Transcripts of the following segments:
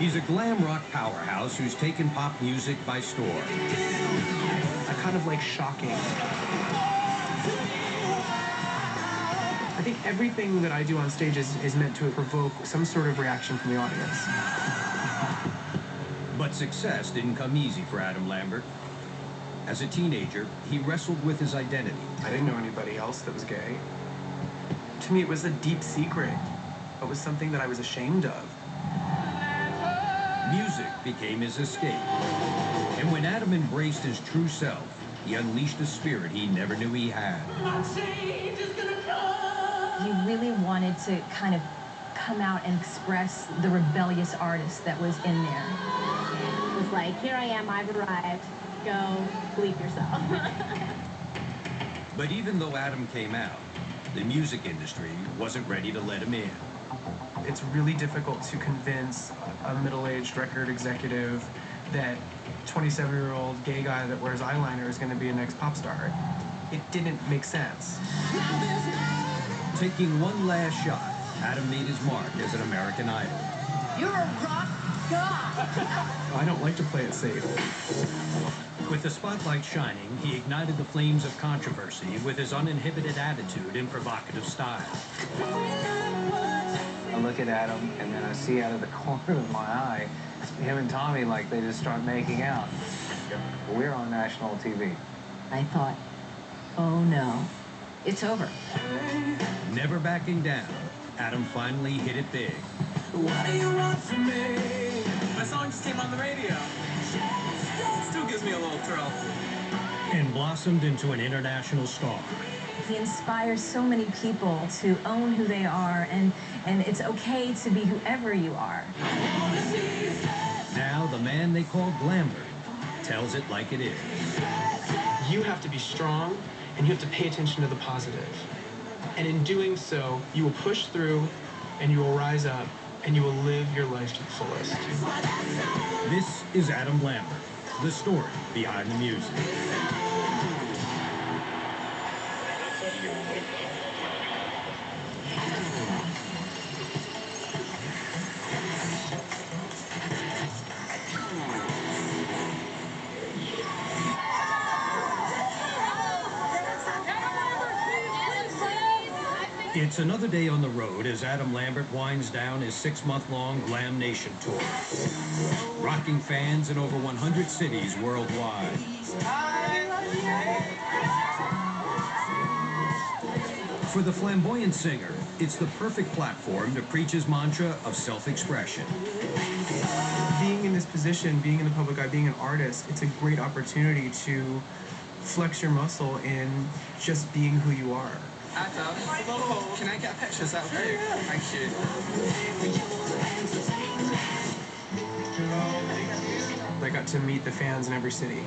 He's a glam rock powerhouse who's taken pop music by storm. I kind of like shocking. I think everything that I do on stage is meant to provoke some sort of reaction from the audience. But success didn't come easy for Adam Lambert. As a teenager, he wrestled with his identity. I didn't know anybody else that was gay. To me, it was a deep secret. It was something that I was ashamed of. Music became his escape. And when Adam embraced his true self, he unleashed a spirit he never knew he had. He really wanted to kind of come out and express the rebellious artist that was in there. It was like, here I am, I've arrived. Go believe yourself. But even though Adam came out, the music industry wasn't ready to let him in. It's really difficult to convince a middle-aged record executive that 27-year-old gay guy that wears eyeliner is going to be a next pop star. It didn't make sense. Taking one last shot, Adam made his mark as an American Idol. You're a rock god! I don't like to play it safe. With the spotlight shining, he ignited the flames of controversy with his uninhibited attitude and provocative style. I look at Adam, and then I see out of the corner of my eye, him and Tommy, like, they just start making out. We're on national TV. I thought, oh no, it's over. Never backing down, Adam finally hit it big. What do you want from me? My song just came on the radio. Still gives me a little thrill. And blossomed into an international star. He inspires so many people to own who they are, and it's okay to be whoever you are. Now the man they call Lambert tells it like it is. You have to be strong, and you have to pay attention to the positive. And in doing so, you will push through, and you will rise up, and you will live your life to the fullest. This is Adam Lambert, the story behind the music. It's another day on the road as Adam Lambert winds down his 6-month-long Glam Nation tour, rocking fans in over 100 cities worldwide. For the flamboyant singer, it's the perfect platform to preach his mantra of self-expression. Being in this position, being in the public eye, being an artist, it's a great opportunity to flex your muscle in just being who you are. Adam, can I get a picture? Is that okay? Yeah. Thank you. I got to meet the fans in every city.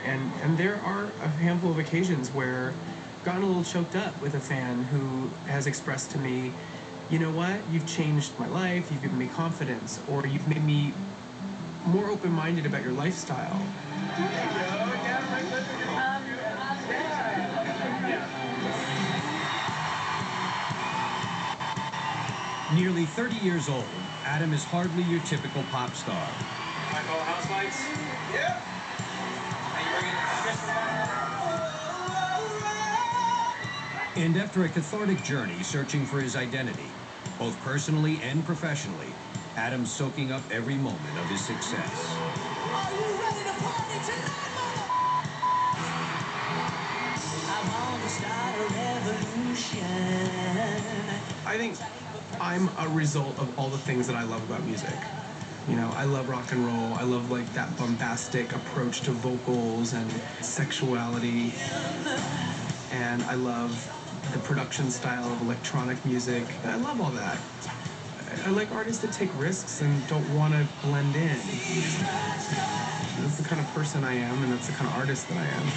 And there are a handful of occasions where I've gotten a little choked up with a fan who has expressed to me, you know what, you've changed my life, you've given me confidence, or you've made me more open-minded about your lifestyle. Nearly 30 years old, Adam is hardly your typical pop star. Can I call the house lights? Yeah. And after a cathartic journey searching for his identity, both personally and professionally, Adam's soaking up every moment of his success. Are you ready to party tonight, mama? I want to start a revolution. I think I'm a result of all the things that I love about music. You know, I love rock and roll. I love like that bombastic approach to vocals and sexuality. And I love the production style of electronic music. I love all that. I like artists that take risks and don't want to blend in. That's the kind of person I am, and that's the kind of artist that I am.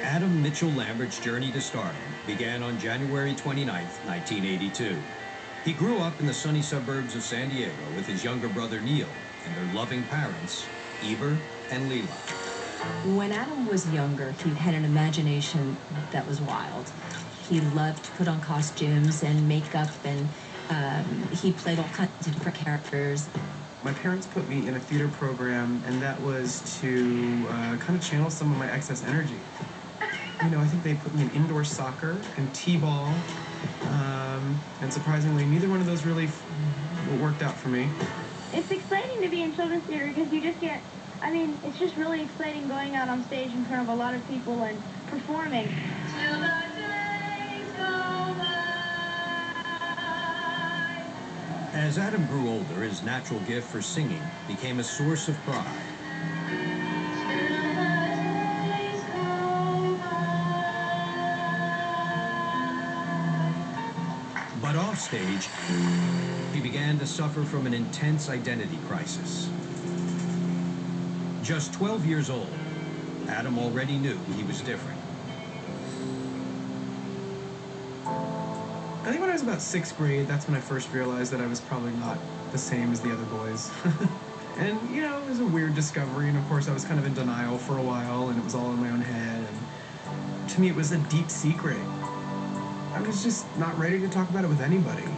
Adam Mitchell Lambert's journey to stardom began on January 29, 1982. He grew up in the sunny suburbs of San Diego with his younger brother Neil and their loving parents, Eber and Leela. When Adam was younger, he had an imagination that was wild. He loved to put on costumes and makeup, and he played all kinds of different characters. My parents put me in a theater program, and that was to kind of channel some of my excess energy. You know, I think they put me in indoor soccer and t-ball, and surprisingly, neither one of those really worked out for me. It's exciting to be in children's theater because you just get, I mean, it's just really exciting going out on stage in front of a lot of people and performing. As Adam grew older, his natural gift for singing became a source of pride. But offstage, he began to suffer from an intense identity crisis. Just 12 years old, Adam already knew he was different. I think when I was about 6th grade, that's when I first realized that I was probably not the same as the other boys. And, you know, it was a weird discovery, and of course I was kind of in denial for a while, and it was all in my own head, and to me it was a deep secret. I was just not ready to talk about it with anybody.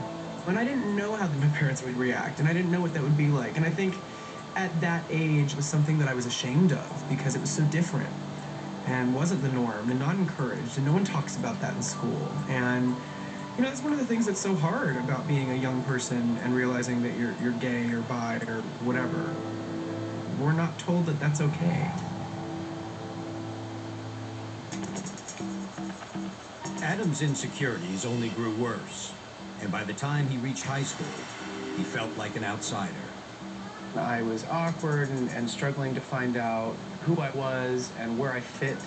And I didn't know how my parents would react, and I didn't know what that would be like. And I think at that age it was something that I was ashamed of because it was so different and wasn't the norm and not encouraged, and no one talks about that in school. And you know, that's one of the things that's so hard about being a young person and realizing that you're gay or bi or whatever. We're not told that that's okay. Adam's insecurities only grew worse, and by the time he reached high school, he felt like an outsider. I was awkward and struggling to find out who I was and where I fit.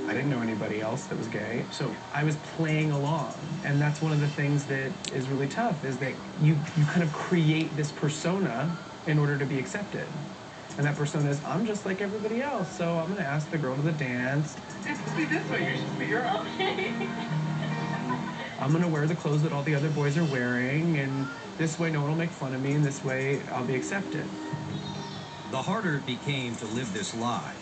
I didn't know anybody else that was gay, so I was playing along. And that's one of the things that is really tough, is that you kind of create this persona in order to be accepted. And that persona is, I'm just like everybody else, so I'm gonna ask the girl to the dance. It's be this way, you should be your own. I'm gonna wear the clothes that all the other boys are wearing, and this way no one will make fun of me, and this way I'll be accepted. The harder it became to live this lie,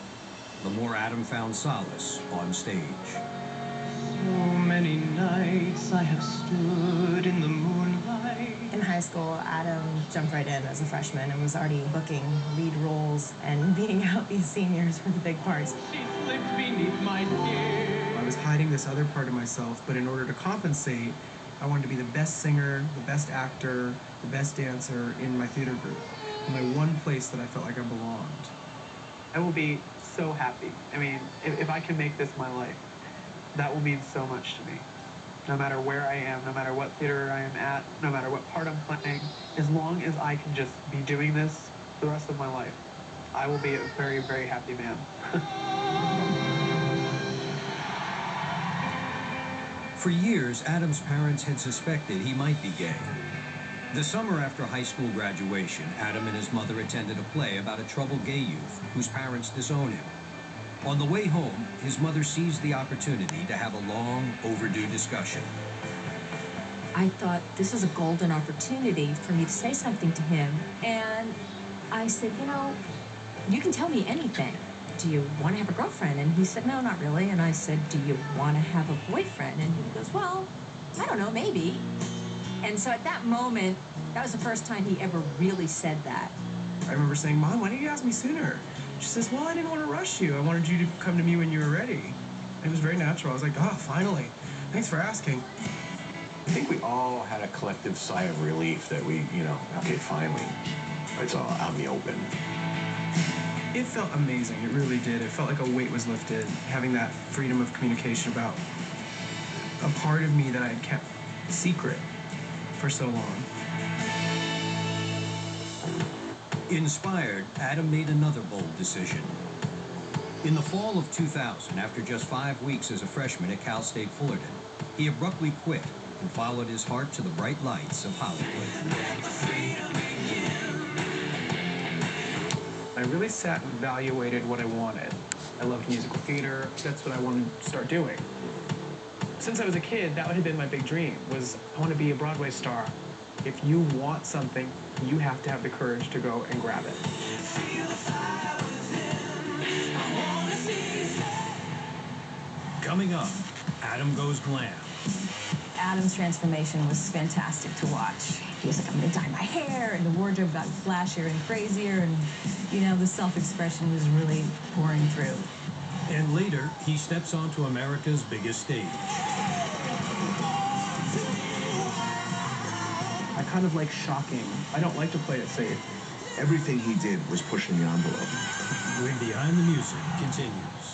the more Adam found solace on stage. So many nights I have stood in the moonlight. In high school, Adam jumped right in as a freshman and was already booking lead roles and beating out these seniors for the big parts. She slipped beneath my skin. I was hiding this other part of myself, but in order to compensate, I wanted to be the best singer, the best actor, the best dancer in my theater group. My one place that I felt like I belonged. I will be so happy. I mean, if I can make this my life, that will mean so much to me. No matter where I am, no matter what theater I am at, no matter what part I'm playing, as long as I can just be doing this the rest of my life, I will be a very, very happy man. For years, Adam's parents had suspected he might be gay. The summer after high school graduation, Adam and his mother attended a play about a troubled gay youth whose parents disown him. On the way home, his mother seized the opportunity to have a long, overdue discussion. I thought this was a golden opportunity for me to say something to him. And I said, you know, you can tell me anything. Do you want to have a girlfriend? And he said, no, not really. And I said, do you want to have a boyfriend? And he goes, well, I don't know, maybe. And so at that moment, that was the first time he ever really said that. I remember saying, Mom, why didn't you ask me sooner? She says, well, I didn't want to rush you. I wanted you to come to me when you were ready. It was very natural. I was like, oh, finally. Thanks for asking. I think we all had a collective sigh of relief that we, you know, okay, finally, it's all out in the open. It felt amazing. It really did. It felt like a weight was lifted, having that freedom of communication about a part of me that I had kept secret for so long. Inspired, Adam made another bold decision. In the fall of 2000, after just 5 weeks as a freshman at Cal State Fullerton, he abruptly quit and followed his heart to the bright lights of Hollywood. I really sat and evaluated what I wanted. I loved musical theater. That's what I wanted to start doing. Since I was a kid, that had been my big dream, was I want to be a Broadway star. If you want something, you have to have the courage to go and grab it. Coming up, Adam goes glam. Adam's transformation was fantastic to watch. He was like, I'm gonna dye my hair, and the wardrobe got flashier and crazier, and, you know, the self-expression was really pouring through. And later, he steps onto America's biggest stage. I kind of like shocking. I don't like to play it safe. Everything he did was pushing the envelope. When Behind the Music continues.